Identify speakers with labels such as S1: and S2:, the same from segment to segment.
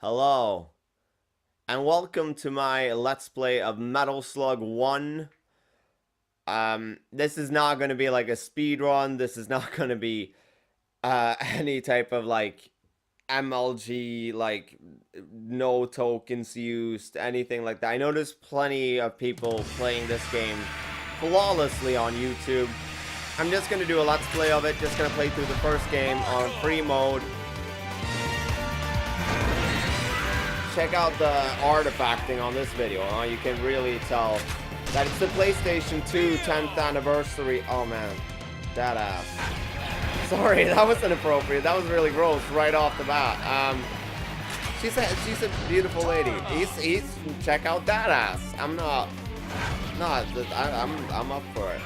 S1: Hello, and welcome to my Let's Play of Metal Slug 1. This is not going to be like a speed run. This is not going to be any type of like MLG, like no tokens used, anything like that. I know there's plenty of people playing this game flawlessly on YouTube. I'm just going to do a Let's Play of it, just going to play through the first game on free mode. Check out the artifacting on this video, huh? You can really tell that it's the PlayStation 2 10th anniversary. Oh man, that ass. Sorry, that was inappropriate. That was really gross right off the bat. She's a beautiful lady. He's check out that ass. I'm up for it.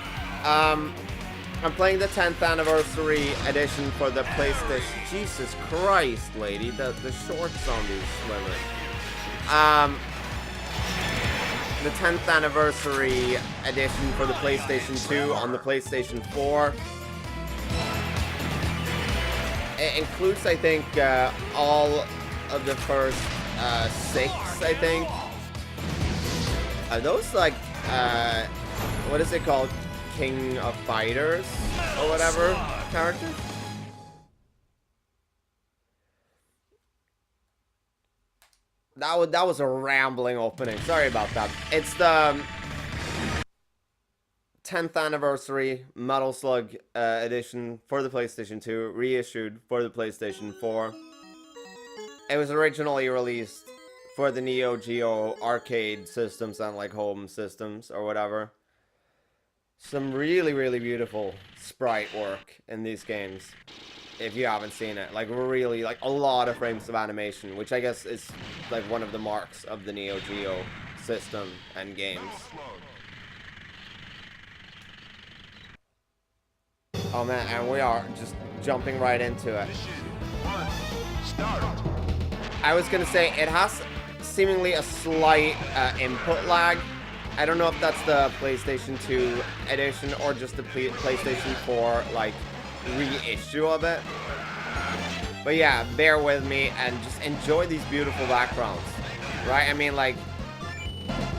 S1: I'm playing the 10th anniversary edition for the PlayStation. Jesus Christ, lady, the shorts on these women. The 10th anniversary edition for the PlayStation 2 on the PlayStation 4. It includes, I think, all of the first 6, I think. Are those like, what is it called? King of Fighters or whatever characters? That was a rambling opening. Sorry about that. It's the 10th anniversary Metal Slug edition for the PlayStation 2, reissued for the PlayStation 4. It was originally released for the Neo Geo arcade systems and like home systems or whatever. Some really, really beautiful sprite work in these games. If you haven't seen it, like really, like a lot of frames of animation, which I guess is like one of the marks of the Neo Geo system and games. Oh man, and we are just jumping right into it. I was gonna say, it has seemingly a slight input lag. I don't know if that's the PlayStation 2 edition or just the PlayStation 4 like reissue of it. But yeah, bear with me and just enjoy these beautiful backgrounds, right? I mean, like,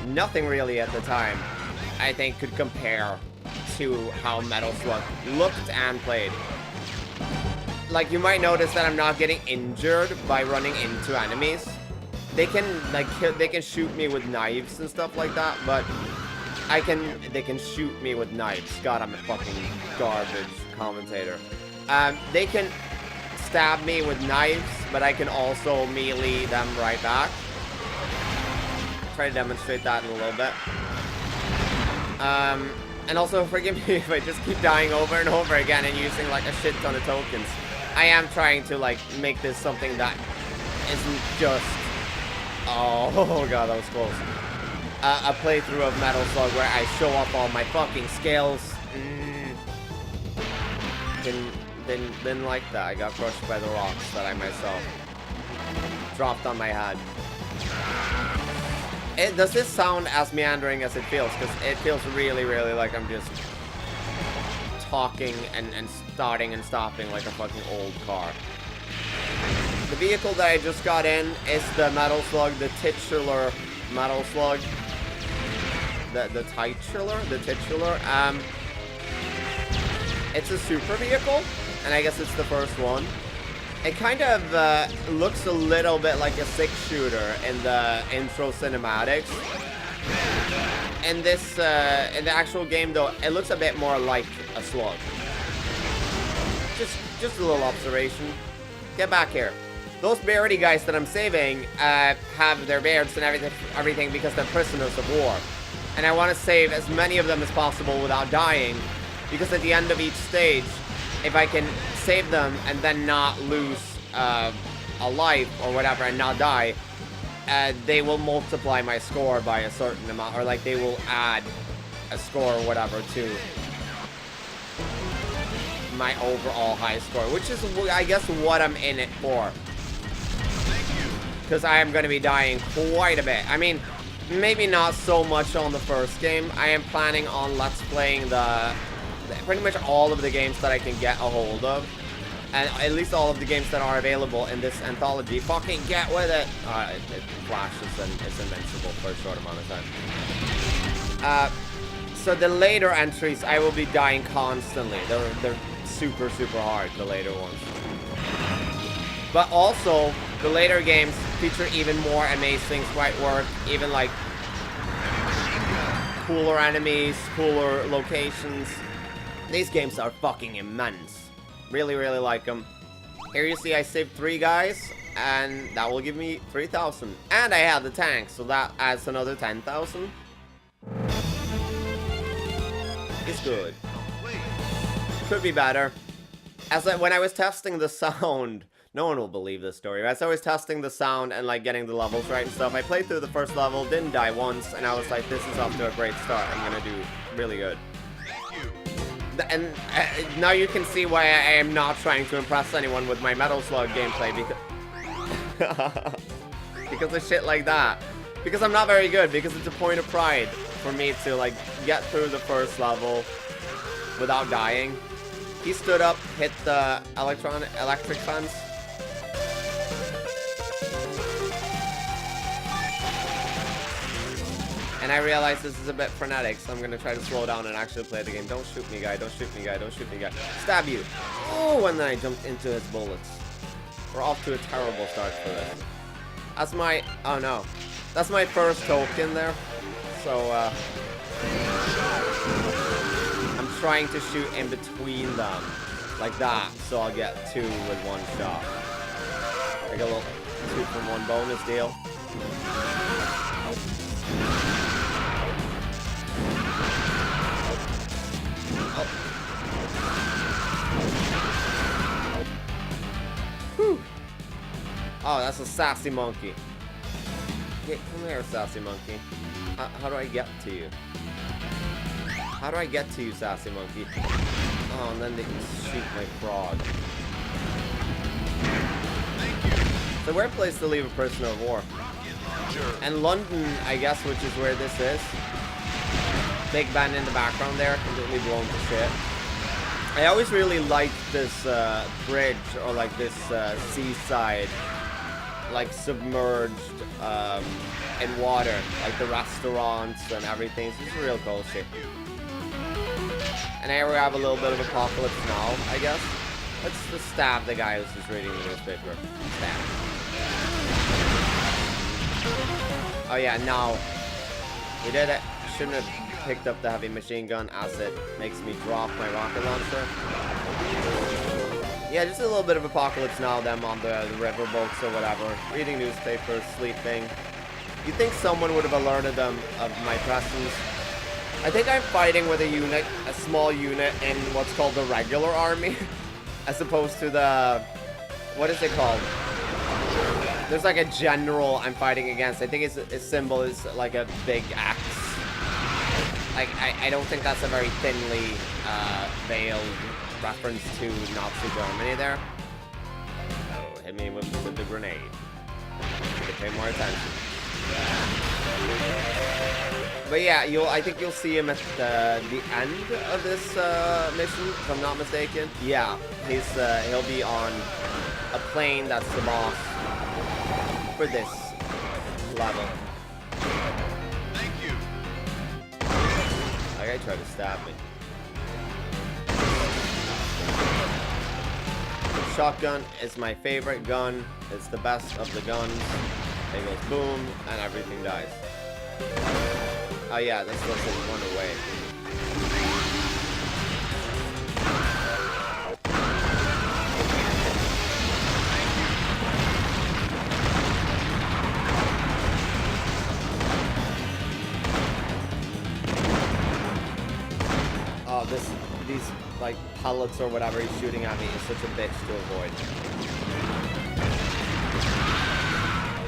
S1: nothing really at the time I think could compare to how Metal Slug looked and played. Like, you might notice that I'm not getting injured by running into enemies. They can like they can shoot me with knives and stuff like that, but they can shoot me with knives. God, I'm a fucking garbage commentator. They can stab me with knives, but I can also melee them right back. Try to demonstrate that in a little bit. And also forgive me if I just keep dying over and over again and using like a shit ton of tokens. I am trying to like make this something that isn't just oh god, that was close. A playthrough of Metal Slug where I show up all my fucking skills. Didn't like that. I got crushed by the rocks that I myself dropped on my head. Does this sound as meandering as it feels? Because it feels really, really like I'm just talking and starting and stopping like a fucking old car. The vehicle that I just got in is the Metal Slug, the titular Metal Slug. The titular. It's a super vehicle, and I guess it's the first one. It kind of looks a little bit like a 6-shooter in the intro cinematics. In this, in the actual game though, it looks a bit more like a slug. Just a little observation. Get back here. Those beardy guys that I'm saving have their beards and everything because they're prisoners of war. And I want to save as many of them as possible without dying, because at the end of each stage, if I can save them and then not lose a life or whatever and not die, they will multiply my score by a certain amount, or like they will add a score or whatever to my overall high score, which is, I guess, what I'm in it for. Because I am going to be dying quite a bit. I mean, maybe not so much on the first game. I am planning on Let's Playing pretty much all of the games that I can get a hold of. And at least all of the games that are available in this anthology. Fucking get with it! It flashes and it's invincible for a short amount of time. So the later entries, I will be dying constantly. They're super, super hard, the later ones. But also, the later games feature even more amazing sprite work, even like cooler enemies, cooler locations. These games are fucking immense. Really, really like them. Here you see I saved 3 guys, and that will give me 3,000. And I had the tank, so that adds another 10,000. It's good. Could be better. When I was testing the sound, no one will believe this story. As I was testing the sound and like getting the levels right and stuff, I played through the first level, didn't die once, and I was like, this is off to a great start. I'm gonna do really good. And now you can see why I am not trying to impress anyone with my Metal Slug gameplay, because of shit like that. Because I'm not very good, because it's a point of pride for me to like get through the first level without dying. He stood up, hit the electric fence. And I realize this is a bit frenetic, so I'm gonna try to slow down and actually play the game. Don't shoot me, guy. Don't shoot me, guy. Don't shoot me, guy. Stab you. Oh, and then I jumped into his bullets. We're off to a terrible start for this. That's my... Oh, no. That's my first token there. So, I'm trying to shoot in between them. Like that. So I'll get 2 with 1 shot. Like a little 2 from 1 bonus deal. Oh. Whew. Oh, that's a sassy monkey. Yeah, come here, sassy monkey. How do I get to you? How do I get to you, sassy monkey? Oh, and then they can shoot my frog. It's a weird place to leave a prisoner of war. Sure. And London, I guess, which is where this is. Big Ben in the background there, completely blown to shit. I always really liked this bridge, or like this seaside, like submerged in water, like the restaurants and everything. It's just real cozy. And here we have a little bit of apocalypse now, I guess. Let's just stab the guy who's just reading the newspaper. Stab. Oh yeah, now we did it. Shouldn't have picked up the heavy machine gun as it makes me drop my rocket launcher. Yeah, just a little bit of apocalypse now, them on the river boats or whatever. Reading newspapers, sleeping. You'd think someone would have alerted them of my presence. I think I'm fighting with a unit, a small unit in what's called the regular army. As opposed to the... What is it called? There's like a general I'm fighting against. I think its symbol is like a big axe. Like, I don't think that's a very thinly veiled reference to Nazi Germany there. Oh, hit me with the grenade. Should pay more attention. But yeah, I think you'll see him at the end of this mission, if I'm not mistaken. Yeah, he'll be on a plane that's the boss for this level.
S2: Thank you.
S1: That guy tried to stab me. Shotgun is my favorite gun. It's the best of the guns. It goes boom, and everything dies. Oh yeah, this looks like one away. Oh, these like pellets or whatever he's shooting at me is such a bitch to avoid.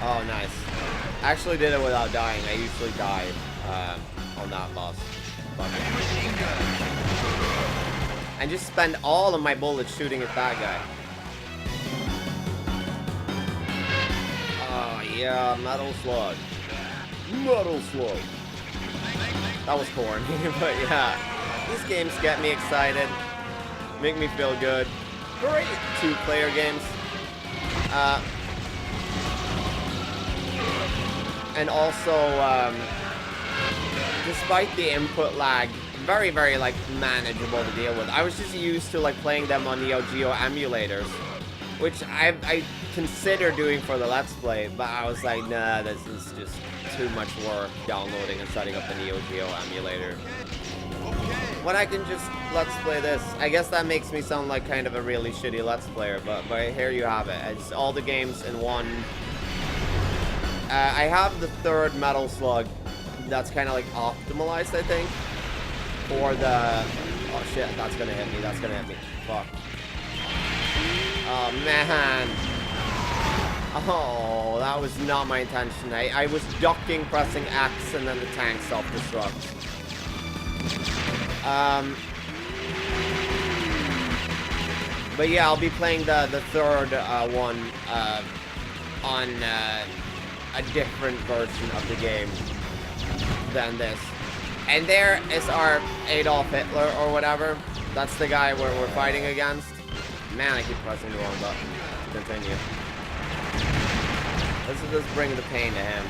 S1: Oh, nice. I actually did it without dying. I usually die on that boss. And just spend all of my bullets shooting at that guy. Oh, yeah, Metal Slug. Metal Slug. That was corny, but yeah. These games get me excited, make me feel good. great two-player games. And also, despite the input lag, very, very, like, manageable to deal with. I was just used to, like, playing them on Neo Geo emulators, which I consider doing for the Let's Play, but I was like, nah, this is just too much work downloading and setting up the Neo Geo emulator. When I can just Let's Play this. I guess that makes me sound like kind of a really shitty Let's Player, but here you have it. It's all the games in one. I have the third Metal Slug that's kind of like optimized, I think, for the... Oh shit, that's gonna hit me, that's gonna hit me. Fuck. Oh man. Oh, that was not my intention. I was ducking, pressing X, and then the tank self-destruct. But yeah, I'll be playing the third one on a different version of the game than this. And there is our Adolf Hitler or whatever. That's the guy we're fighting against. Man, I keep pressing the wrong button to continue. Let's just bring the pain to him.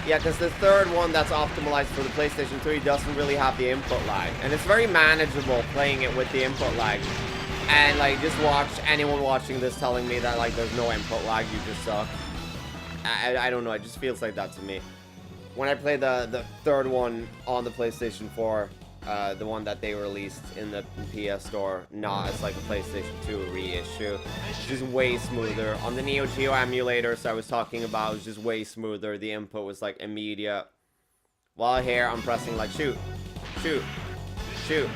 S1: Yeah, because the third one that's optimized for the PlayStation 3 doesn't really have the input lag. And it's very manageable playing it with the input lag. And, like, just watch anyone watching this telling me that, like, there's no input lag, you just suck. I don't know, it just feels like that to me. When I play the third one on the PlayStation 4, the one that they released in the PS Store, not as like a PlayStation 2 reissue, it's just way smoother. On the Neo Geo emulators I was talking about, it was just way smoother. The input was like immediate. While here, I'm pressing like shoot, shoot, shoot.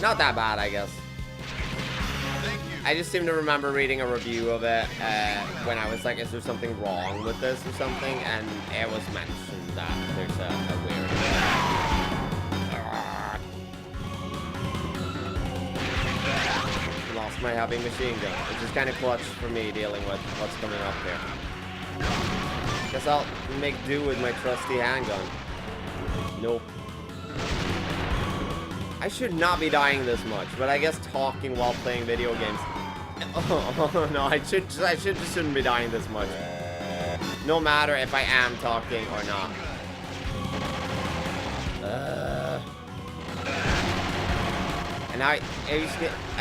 S1: Not that bad, I guess. I just seem to remember reading a review of it when I was like, is there something wrong with this or something? And it was mentioned that there's a weird... Lost my heavy machine gun, which is kind of clutch for me dealing with what's coming up here. Guess I'll make do with my trusty handgun. Nope. I should not be dying this much, but I guess talking while playing video games... Oh no, I just shouldn't be dying this much. No matter if I am talking or not. And I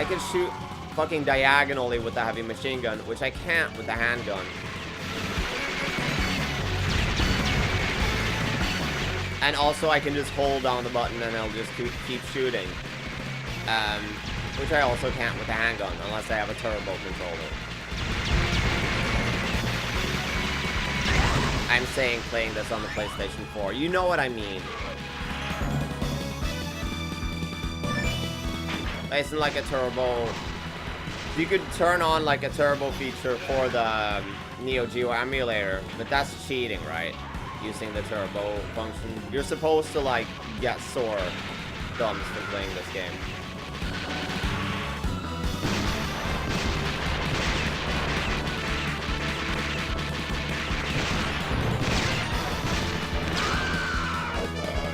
S1: can shoot fucking diagonally with the heavy machine gun, which I can't with the handgun. And also I can just hold down the button and I'll just keep shooting. Which I also can't with the handgun, unless I have a turbo controller. I'm saying playing this on the PlayStation 4. You know what I mean. Isn't like a turbo. You could turn on like a turbo feature for the Neo Geo emulator, but that's cheating, right? Using the turbo function. You're supposed to like get sore thumbs from playing this game.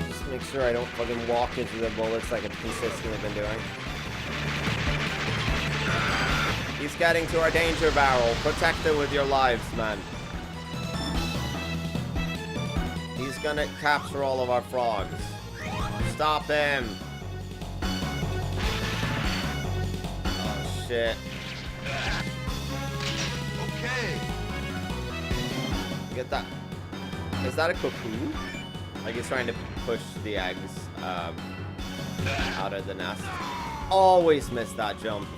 S1: Just make sure I don't fucking walk into the bullets like I've consistently been doing. He's getting to our danger barrel. Protect it with your lives, man. He's gonna capture all of our frogs. Stop him. Oh, shit.
S2: Okay.
S1: Get that. Is that a cocoon? Like he's trying to push the eggs out of the nest. Always miss that jump.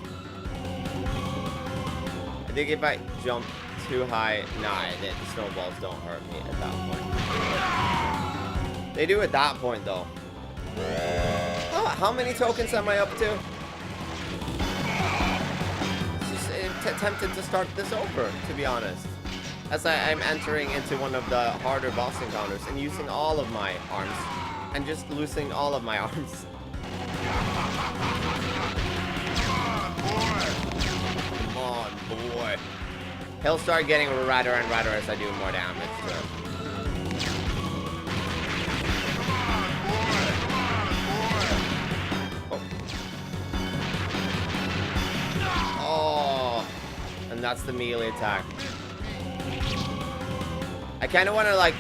S1: I think if I jump too high, nah, the snowballs don't hurt me at that point. They do at that point, though. Oh, how many tokens am I up to? Just tempted to start this over, to be honest. As I'm entering into one of the harder boss encounters and using all of my arms. And just losing all of my arms. Come on, boy. He'll start getting redder and redder as I do more damage to him. Oh. and that's the melee attack. I kind of want to like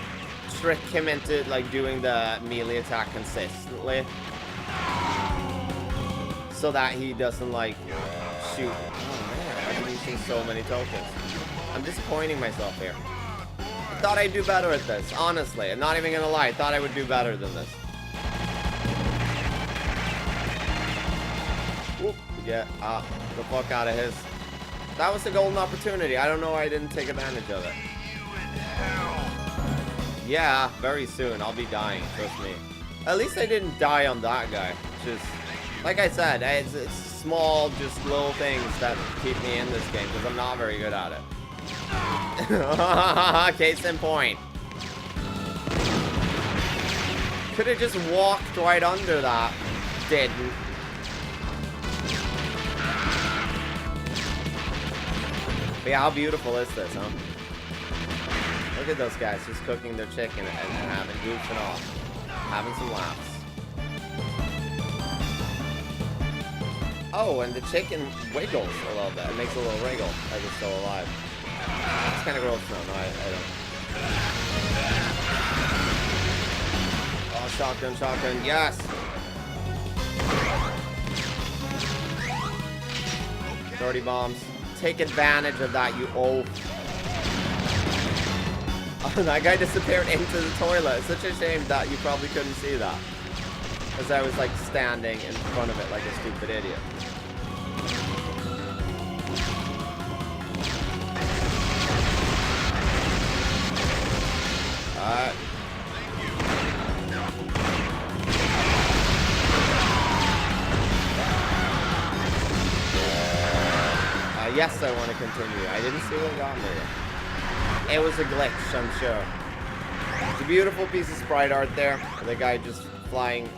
S1: trick him into like doing the melee attack consistently, so that he doesn't like shoot. Oh man, I've been using so many tokens. I'm disappointing myself here. I thought I'd do better at this, honestly. I'm not even gonna lie, I thought I would do better than this. Whoop, get the fuck out of his. That was a golden opportunity. I don't know why I didn't take advantage of it. Yeah, very soon. I'll be dying, trust me. At least I didn't die on that guy. Just, like I said, it's small, just little things that keep me in this game, because I'm not very good at it. Case in point. Could have just walked right under that. Didn't. But yeah, how beautiful is this, huh? Look at those guys just cooking their chicken and having goofing off. Having some laughs. Oh, and the chicken wiggles a little bit. It makes a little wriggle like it's still alive. It's kind of gross. No, I don't. Oh, shotgun, yes! 30 bombs. Take advantage of that, you oaf. Oh, that guy disappeared into the toilet. It's such a shame that you probably couldn't see that. Because I was like standing in front of it like a stupid idiot. Yes, I want to continue. I didn't see what got me there. It was a glitch, I'm sure. It's a beautiful piece of sprite art there. The guy just flying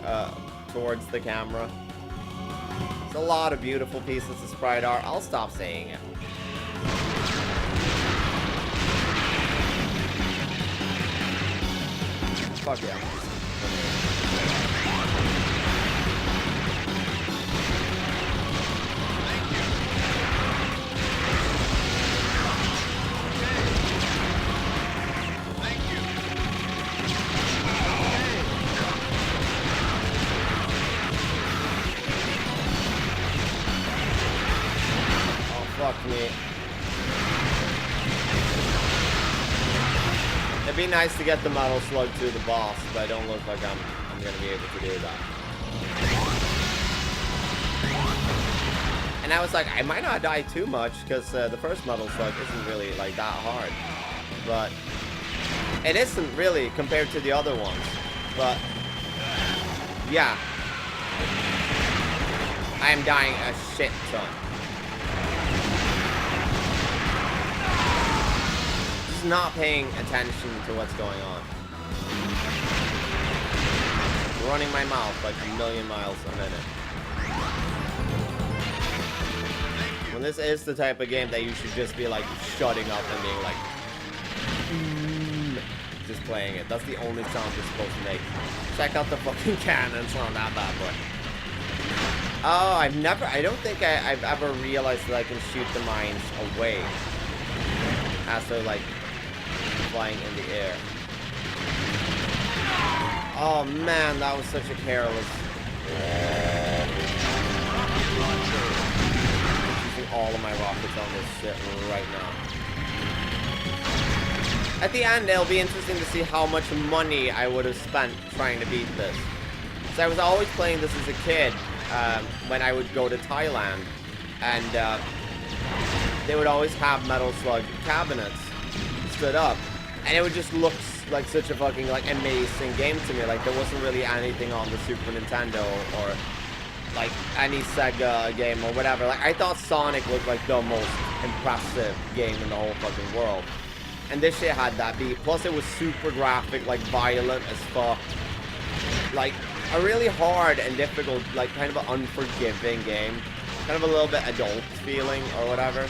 S1: towards the camera. It's a lot of beautiful pieces of sprite art. I'll stop saying it. Fuck yeah. Fuck me. It'd be nice to get the metal slug to the boss, but I don't look like I'm gonna be able to do that. And I was like, I might not die too much, because the first metal slug isn't really like that hard. But it isn't really compared to the other ones. But yeah, I am dying a shit ton. Not paying attention to what's going on. Running my mouth like a million miles a minute. When this is the type of game that you should just be like shutting up and being like just playing it. That's the only sound you're supposed to make. Check out the fucking cannons on that bad boy. Oh, I don't think I've ever realized that I can shoot the mines away as they're like flying in the air. Oh man, that was such a careless. I'm using all of my rockets on this shit right now. At the end, it'll be interesting to see how much money I would have spent trying to beat this. So I was always playing this as a kid when I would go to Thailand, and they would always have Metal Slug cabinets stood up, and it would just look like such a fucking like amazing game to me. Like there wasn't really anything on the Super Nintendo or like any Sega game or whatever. Like I thought Sonic looked like the most impressive game in the whole fucking world, and this shit had that beat. Plus it was super graphic, like violent as fuck, like a really hard and difficult, like kind of an unforgiving game, kind of a little bit adult feeling or whatever.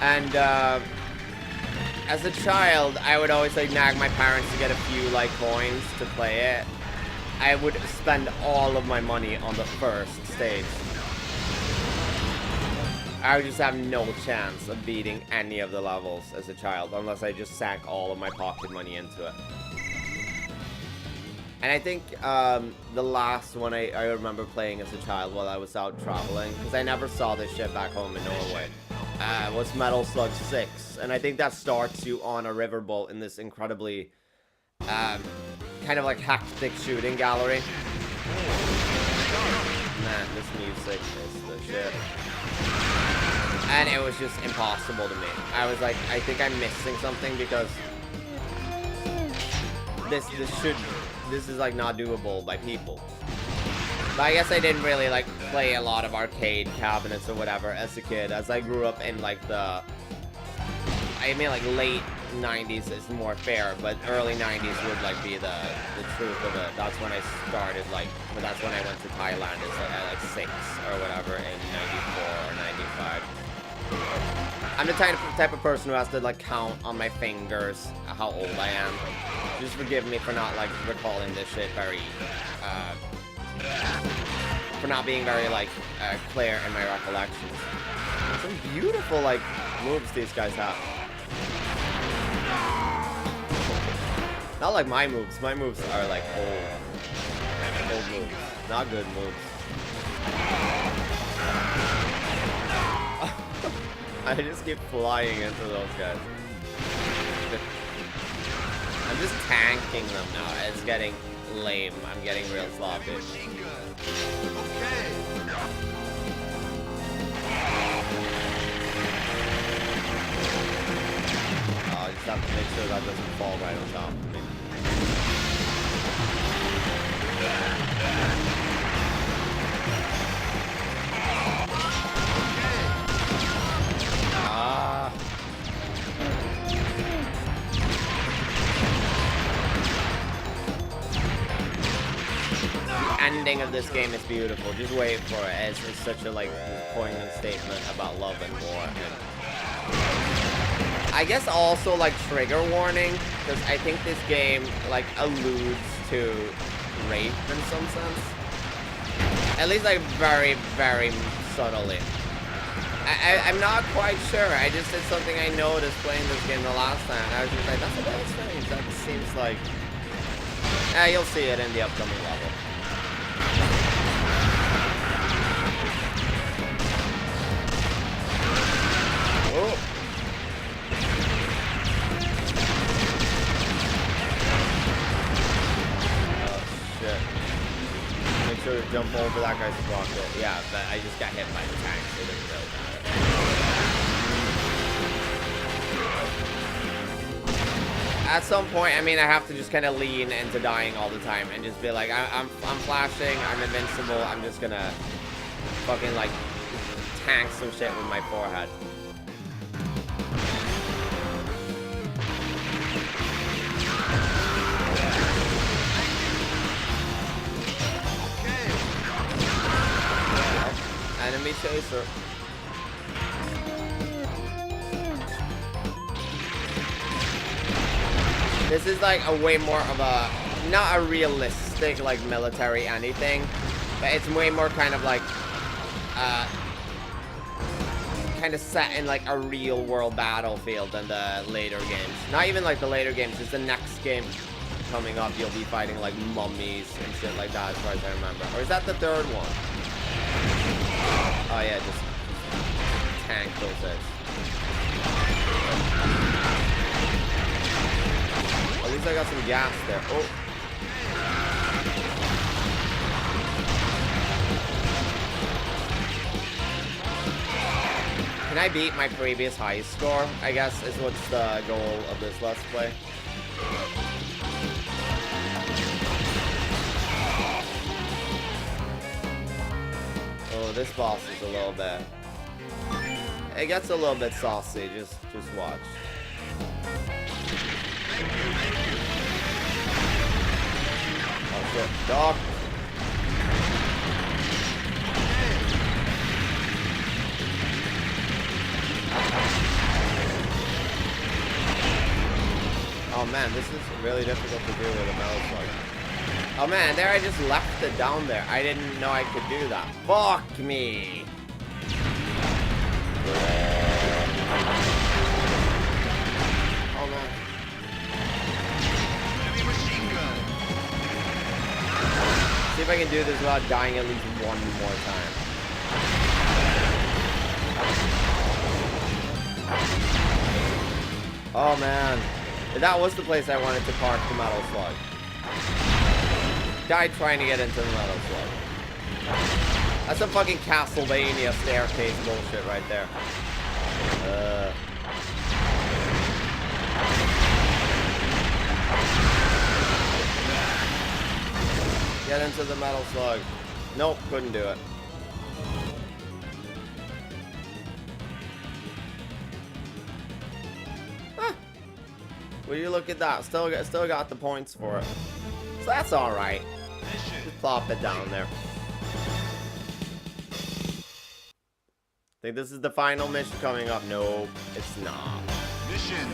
S1: And as a child, I would always like nag my parents to get a few like coins to play it. I would spend all of my money on the first stage. I would just have no chance of beating any of the levels as a child unless I just sank all of my pocket money into it. And I think the last one I remember playing as a child while I was out traveling, because I never saw this shit back home in Norway, was Metal Slug 6. And I think that starts you on a riverboat in this incredibly kind of like hectic shooting gallery. Man, this music is the shit. And it was just impossible to me. I was like, I think I'm missing something because this is like not doable by people. But I guess I didn't really like play a lot of arcade cabinets or whatever as a kid, as I grew up in like the, I mean like late 90s is more fair, but early 90s would like be the truth of it. That's when I started like, that's when I went to Thailand at like 6 or whatever in 94 or 95. I'm the type of person who has to like count on my fingers how old I am. Just forgive me for not like recalling this shit very, for not being very like clear in my recollections. Some beautiful like moves these guys have. Not like my moves. My moves are like old moves, not good moves. I just keep flying into those guys. I'm just tanking them now. It's getting lame. I'm getting real sloppy. I just have to make sure that doesn't fall right on top of me. The ending of this game is beautiful. Just wait for it. It's such a like poignant statement about love and war. And I guess also like trigger warning, because I think this game like alludes to rape in some sense. At least like very, very subtly. I'm not quite sure. I just did something I noticed playing this game the last time. I was just like, that's a bit strange. That seems like... you'll see it in the upcoming level. Oh. Oh, shit. Make sure to jump over that guy's rocket. Yeah, but I just got hit by the tank, so it doesn't really matter. At some point, I mean, I have to just kind of lean into dying all the time and just be like, I'm flashing, I'm invincible, I'm just gonna fucking like tank some shit with my forehead. Enemy chaser. This is like a way more of a, not a realistic like military anything, but it's way more kind of like, kind of set in like a real world battlefield than the later games. Not even like the later games, just the next game coming up, you'll be fighting like mummies and shit like that as far as I remember. Or is that the third one? Oh yeah, just tank those guys. At least I got some gas there. Oh. Can I beat my previous high score? I guess is what's the goal of this Let's Play. Oh, this boss is a little bit... It gets a little bit saucy, just watch. Oh shit, dog! Oh man, this is really difficult to do with a metal slug. Oh man, there I just left it down there. I didn't know I could do that. Fuck me! Oh man.
S2: Heavy machine gun.
S1: See if I can do this without dying at least one more time. Oh man. That was the place I wanted to park the Metal Slug. Died trying to get into the Metal Slug. That's some fucking Castlevania staircase bullshit right there. Get into the Metal Slug. Nope, couldn't do it. Will you look at that? Still got the points for it. So that's alright. Just plop it down there. Think this is the final mission coming up? Nope, it's not.
S2: Mission.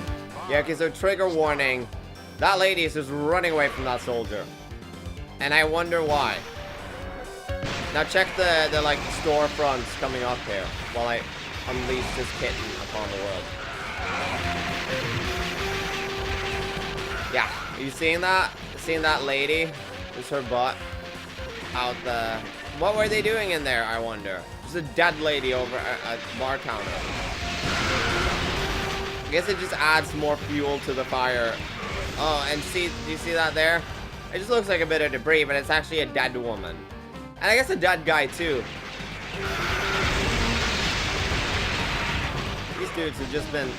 S1: Yeah, because their trigger warning. That lady is just running away from that soldier. And I wonder why. Now check the like storefronts coming up here while I unleash this kitten upon the world. Yeah, you seeing that? Seeing that lady? Just her butt out the... What were they doing in there, I wonder? Just a dead lady over a bar counter. I guess it just adds more fuel to the fire. Oh, and see, do you see that there? It just looks like a bit of debris, but it's actually a dead woman. And I guess a dead guy, too. These dudes have just been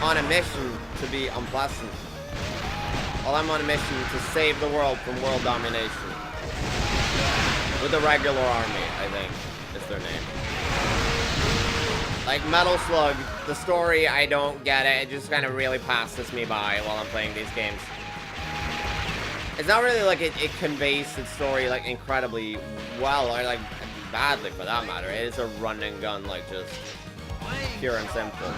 S1: on a mission to be unpleasant. While I'm on a mission to save the world from world domination. With the regular army, I think, is their name. Like Metal Slug, the story, I don't get it. It just kind of really passes me by while I'm playing these games. It's not really like it conveys its story like incredibly well, or like badly for that matter. It is a run and gun, like just pure and simple.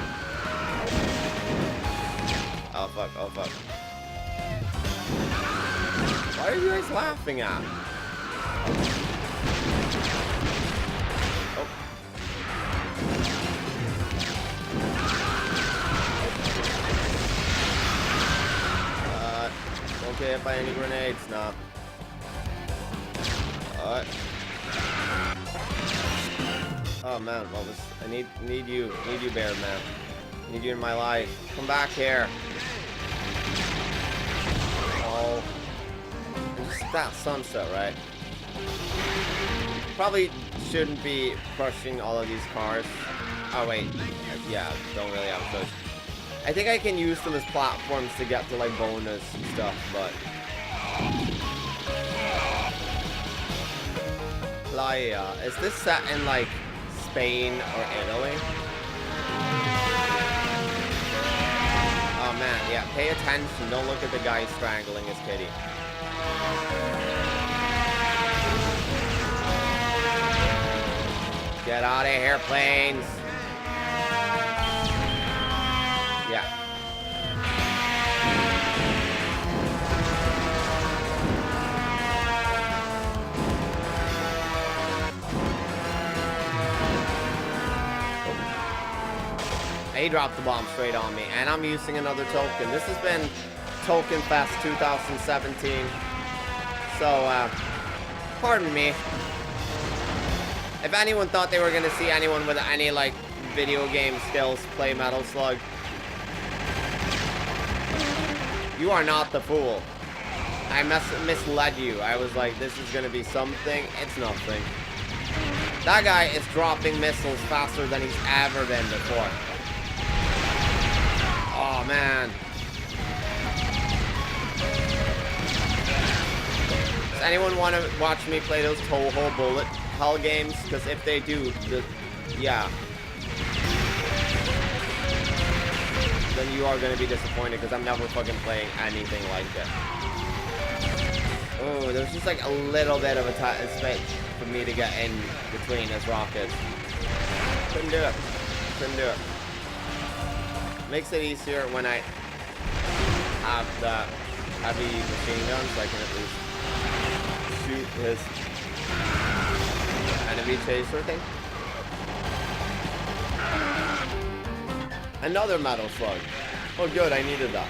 S1: Oh fuck, oh fuck. Why are you guys laughing at? Oh. Okay, if I any grenades, nah. Alright. Oh man, well this I need you, bear man. Need you in my life. Come back here. Oh. Just that sunset, right? Probably shouldn't be crushing all of these cars. Oh wait, yeah, don't really have a choice. I think I can use them as platforms to get to like bonus stuff, but Playa. Is this set in like Spain or Italy? Oh man, yeah, pay attention. Don't look at the guy strangling his kitty. Get out of here, planes. Yeah. He dropped the bomb straight on me, and I'm using another token. This has been Token Fest 2017. So, pardon me. If anyone thought they were gonna see anyone with any, like, video game skills play Metal Slug, you are not the fool. I misled you. I was like, this is gonna be something. It's nothing. That guy is dropping missiles faster than he's ever been before. Oh, man. Does anyone want to watch me play those Toho bullet hell games? Because if they do, yeah. Then you are going to be disappointed because I'm never fucking playing anything like it. Oh, there's just like a little bit of a space for me to get in between as rockets. Couldn't do it. Couldn't do it. Makes it easier when I have the heavy machine gun so I can at least shoot his enemy chaser thing. Another metal slug. Oh, good. I needed that.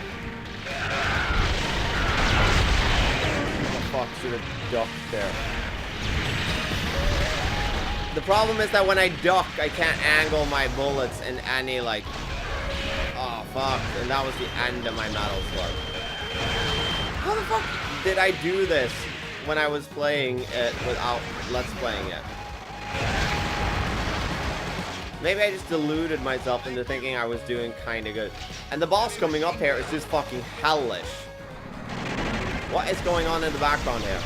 S1: What the fuck should have ducked there? The problem is that when I duck, I can't angle my bullets in any, like... Oh, fuck. And that was the end of my metal slug. How the fuck did I do this when I was playing it without Let's Playing it? Maybe I just deluded myself into thinking I was doing kind of good. And the boss coming up here is just fucking hellish. What is going on in the background here?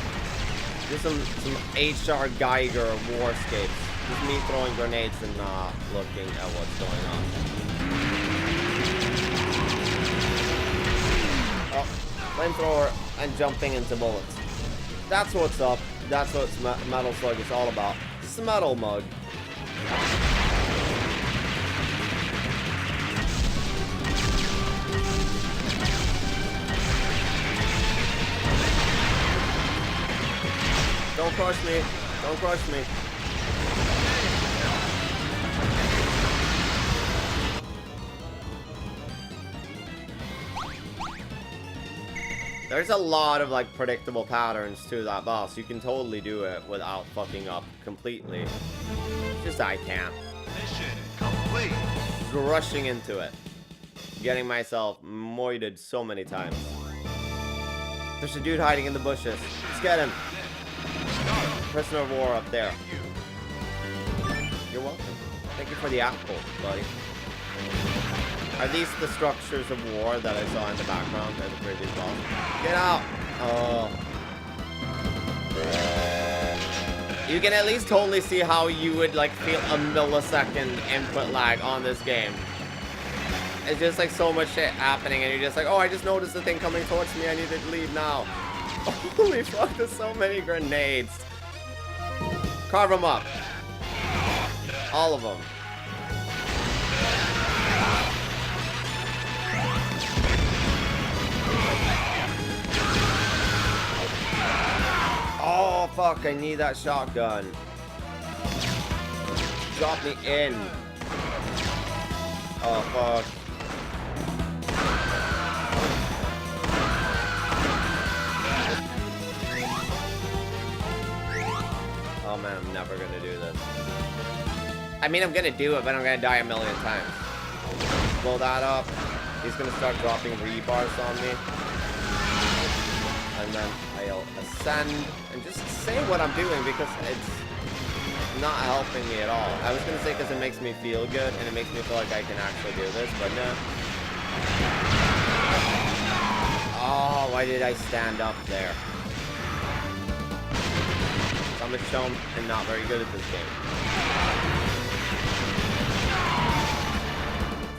S1: Just some H.R. Geiger warscapes. Just me throwing grenades and not looking at what's going on. Oh, flamethrower and jumping into bullets. That's what's up. That's what Metal Slug is all about. It's a metal mug. Don't crush me. Don't crush me. There's a lot of, like, predictable patterns to that boss. You can totally do it without fucking up completely. Just I can't.
S2: Mission complete.
S1: Rushing into it. Getting myself moited so many times. There's a dude hiding in the bushes. Let's get him. Prisoner of war up there. You're welcome. Thank you for the apple, buddy. Are these the structures of war that I saw in the background in the previous boss? Get out! Oh. You can at least totally see how you would, like, feel a millisecond input lag on this game. It's just, like, so much shit happening, and you're just like, oh, I just noticed the thing coming towards me. I need to leave now. Holy fuck, there's so many grenades. Carve them up. All of them. Oh, fuck, I need that shotgun. Drop me in. Oh, fuck. Oh, man, I'm never gonna do this. I mean, I'm gonna do it, but I'm gonna die a million times. Blow that up. He's gonna start dropping rebars on me. And then I'll ascend and just say what I'm doing because it's not helping me at all. I was gonna say because it makes me feel good and it makes me feel like I can actually do this, but no. Oh, why did I stand up there? I'm a chump and not very good at this game.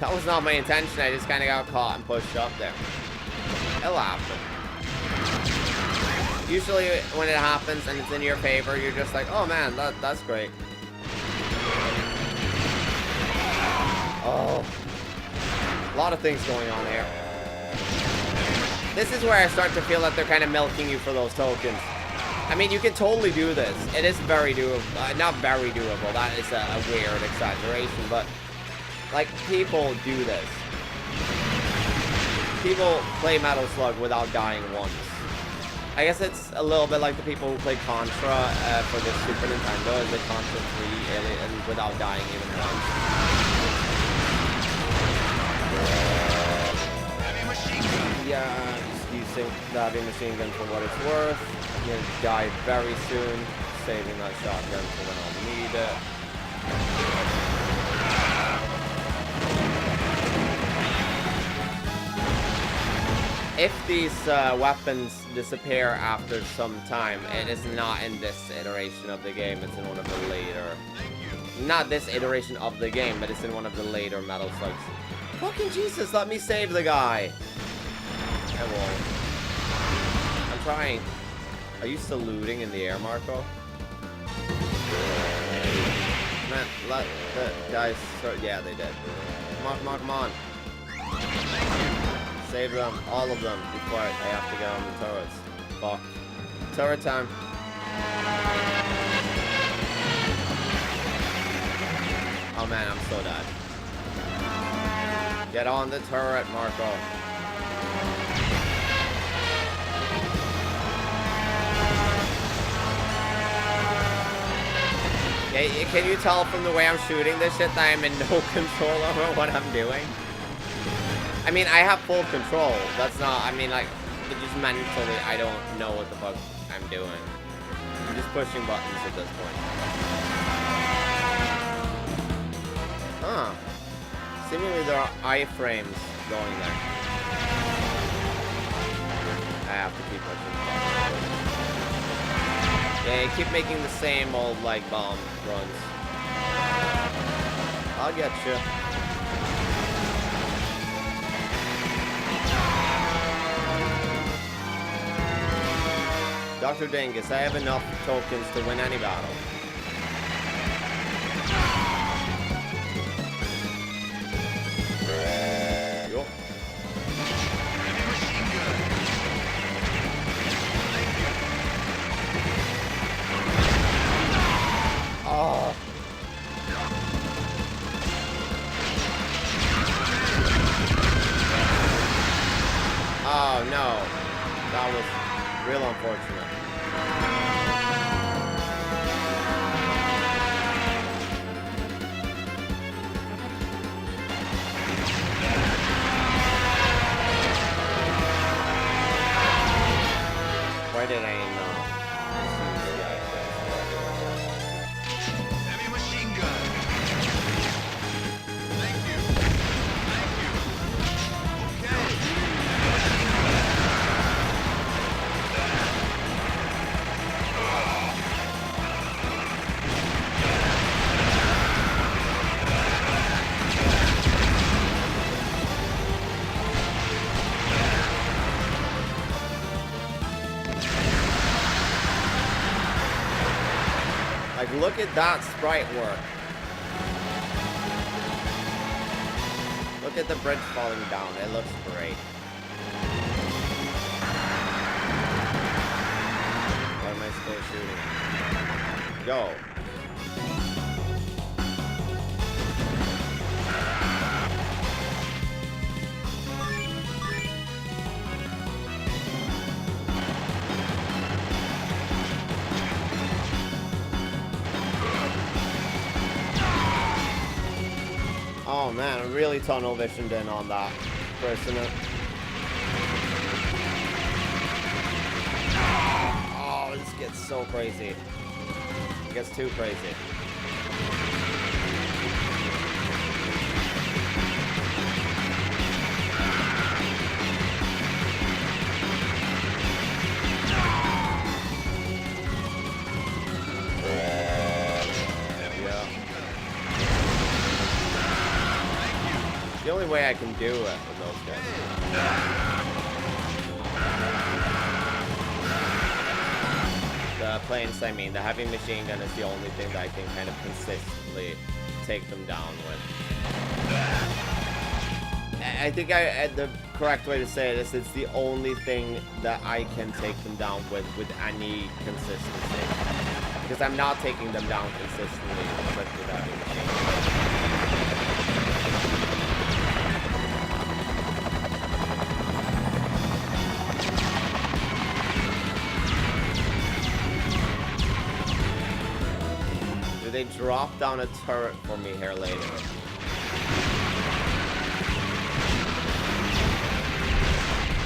S1: That was not my intention. I just kind of got caught and pushed up there. It'll happen. Usually when it happens and it's in your favor, you're just like, oh man, that's great. Oh. A lot of things going on here. This is where I start to feel that they're kind of milking you for those tokens. I mean, you can totally do this. It is very doable. Not very doable. That is a weird exaggeration, but like, people do this. People play Metal Slug without dying once. I guess it's a little bit like the people who play Contra for the Super Nintendo, is the Contra 3 and without dying even once.
S2: Heavy machine gun.
S1: Yeah, just using the heavy machine gun for what it's worth. I'm gonna die very soon, saving that shotgun for when I'll need it. If these weapons disappear after some time, it is not in this iteration of the game, it's in one of the later... Not this iteration of the game, but it's in one of the later Metal Slugs. Fucking Jesus, let me save the guy! I won't. I'm trying. Are you still looting in the air, Marco? Man, let the guys... Yeah, they did. Come on, come on, come on. Save them, all of them, before I have to get on the turrets. Fuck. Turret time. Oh man, I'm so dead. Get on the turret, Marco. Yeah, can you tell from the way I'm shooting this shit that I'm in no control over what I'm doing? I mean, I have full control. That's not, I mean, like, but just mentally, I don't know what the fuck I'm doing. I'm just pushing buttons at this point. Huh. Seemingly there are iframes going there. I have to keep pushing buttons. Yeah, you keep making the same old, like, bomb runs. I'll get you. Dr. Dingus, I have enough tokens to win any battle. Yo. Oh. Oh no. That was real unfortunate. Why did I know?
S2: Heavy machine gun. Thank you. Thank you. Okay.
S1: Like, look at that sprite work. Look at the bridge falling down. It looks great. Why am I still shooting? Go. Oh man, I really tunnel visioned in on that person. Oh, this gets so crazy. It gets too crazy. The only way I can do it with those guys. The planes, I mean, the heavy machine gun is the only thing that I can kind of consistently take them down with. I think the correct way to say this, it's the only thing that I can take them down with any consistency. Because I'm not taking them down consistently with the heavy machine gun. They drop down a turret for me here later.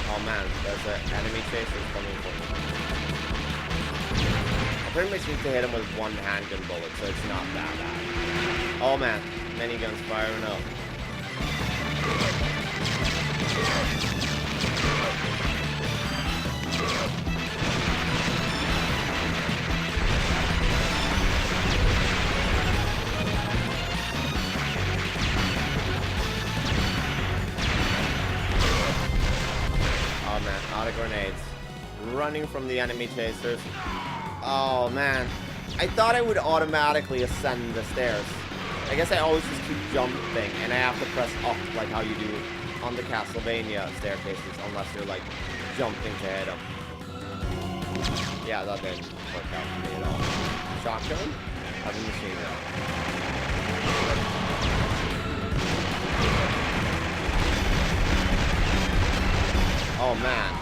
S1: Oh man, there's an enemy chaser coming for me. I pretty much need to hit him with one handgun bullet, so it's not that bad. Oh man, miniguns firing up. Out of grenades. Running from the enemy chasers. Oh man. I thought I would automatically ascend the stairs. I guess I always just keep jumping and I have to press up like how you do on the Castlevania staircases unless you're like jumping to hit them. Yeah, that didn't work out for me at all. Shotgun? Heavy machine gun. Oh, man.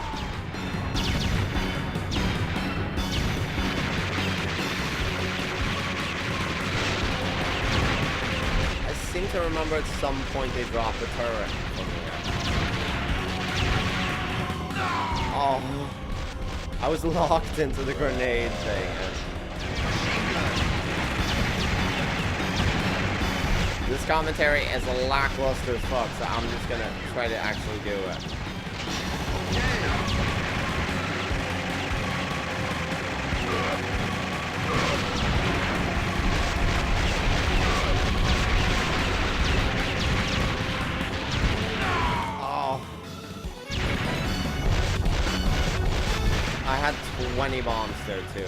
S1: I seem to remember at some point they dropped a turret from here. Oh. I was locked into the grenade thing. This commentary is lackluster as fuck, so I'm just gonna try to actually do it. Oh. I had 20 bombs there too.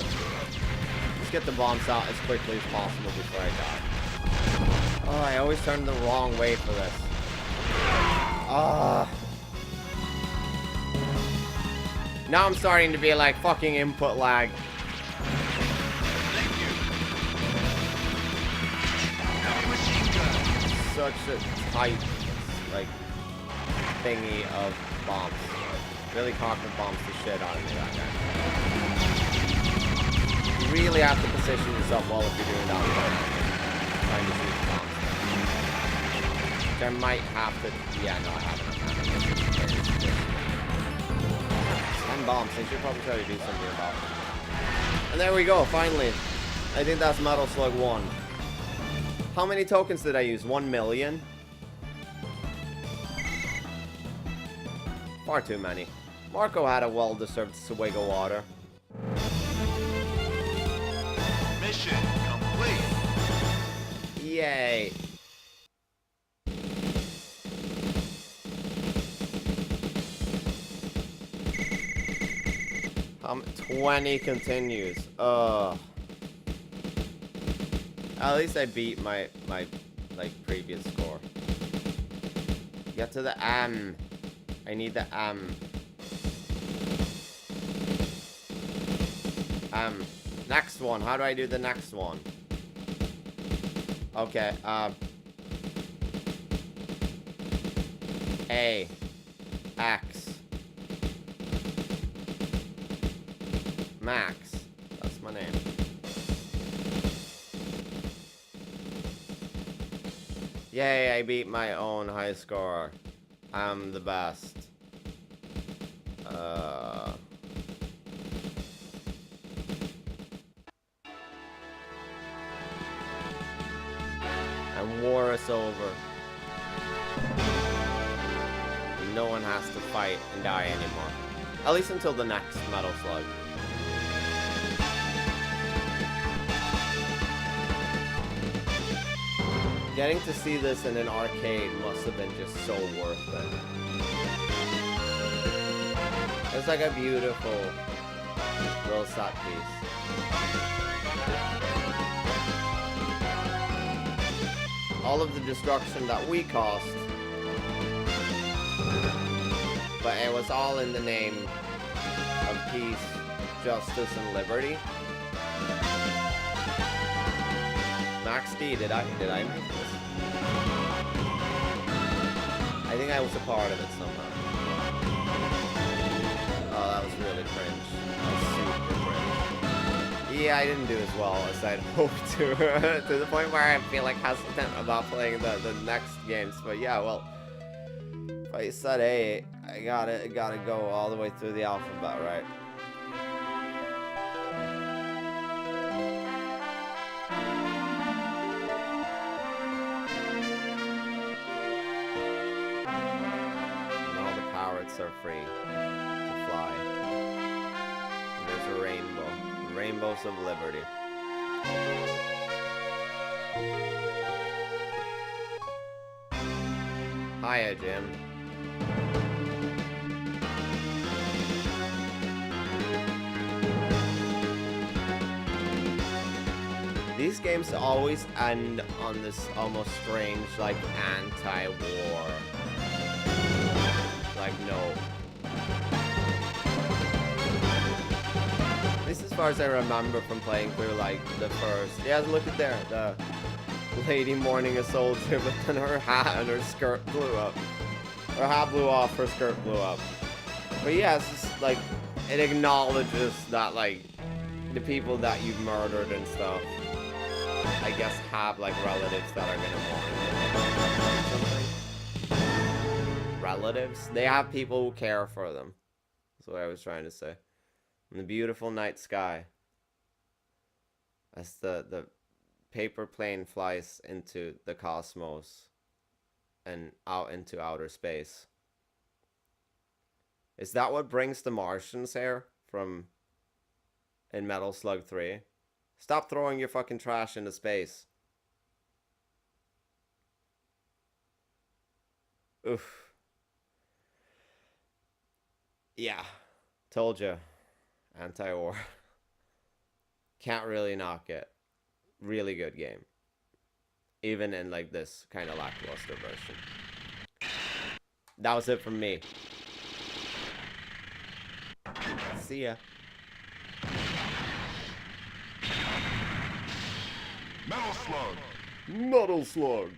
S1: Let's get the bombs out as quickly as possible before I die. Oh, I always turn the wrong way for this. Ah. Now I'm starting to be like fucking input lag.
S2: Thank you. Heavy machine gun.
S1: Such a tight, like, thingy of bombs. Really conquered bombs the shit out of me that guy. You really have to position yourself well if you're doing that. Trying to shoot bombs. I might have to. Yeah, no, I haven't. 10 bombs. I should probably try to do something about it. And there we go, finally. I think that's Metal Slug 1. How many tokens did I use? 1 million? Far too many. Marco had a well-deserved swig of water.
S2: Mission complete.
S1: Yay. 20 continues. At least I beat my like previous score. Get to the M. I need the M. Next one. How do I do the next one? Okay, A. X. Max. That's my name. Yay, I beat my own high score. I'm the best. And war is over. No one has to fight and die anymore. At least until the next Metal Slug. Getting to see this in an arcade must have been just so worth it. It's like a beautiful little set piece. All of the destruction that we caused, but it was all in the name of peace, justice, and liberty. Max D, did I make this? I think I was a part of it somehow. Oh, that was really cringe. That was super cringe. Yeah, I didn't do as well as I'd hoped to. To the point where I feel like hesitant about playing the next games. But yeah, well, if I said A, I gotta go all the way through the alphabet, right? Are free to fly. And there's a rainbow. Rainbows of liberty. Hiya, Jim. These games always end on this almost strange, like, anti-war. Like, no. At least as far as I remember from playing through, like, the first... Yeah, look at there. The lady mourning a soldier, but then her hat and her skirt blew up. Her hat blew off, her skirt blew up. But yeah, it's just like it acknowledges that like the people that you've murdered and stuff, I guess, have like relatives that are gonna mourn them. Relatives? They have people who care for them. That's what I was trying to say. In the beautiful night sky, as the paper plane flies into the cosmos and out into outer space. Is that what brings the Martians here from in Metal Slug 3? Stop throwing your fucking trash into space. Oof. Yeah. Told you. Anti-war. Can't really knock it. Really good game. Even in like this kind of lackluster version. That was it from me. See ya.
S2: Metal Slug.
S1: Metal Slug.